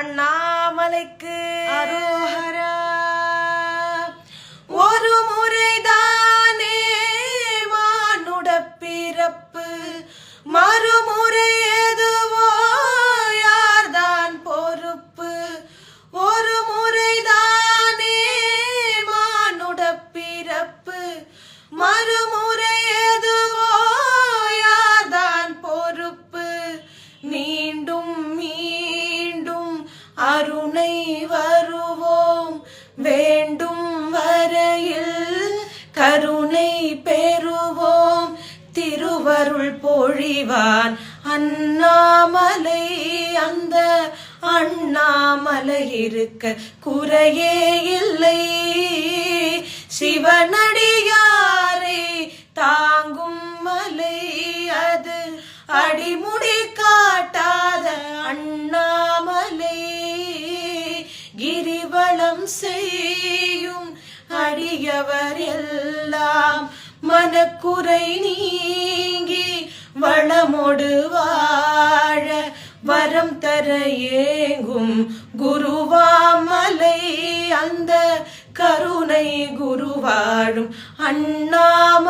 அண்ணாமலைக்கு அரோஹரா. ஒரு முறைதானே மானுட பிறப்பு, மறுமுறை எதுவோ யார்தான் பொறுப்பு. ஒரு முறைதானே மானுட பிறப்பு, மறுமுறை எதுவோ யார்தான் பொறுப்பு. மீண்டும் மீண்டும் அருணை வருவோம், வேண்டும் வரையில் கருணை பெறுவோம். திருவருள் பொழிவான் அண்ணாமலை, அந்த அண்ணாமலை இருக்க குறையே இல்லை. சிவனடியாரை தாங்கும் மலை, அது அடிமுடி காட்டாத அண்ணாமலை. கிரிவலம் செய்யும் அடியவர் எல்லாம் மனக்குறை நீங்கி வளமொடு வாழ வரம் தர ஏங்கும் குருவாமலை, அந்த கருணை குருவாழும் அண்ணாமலை.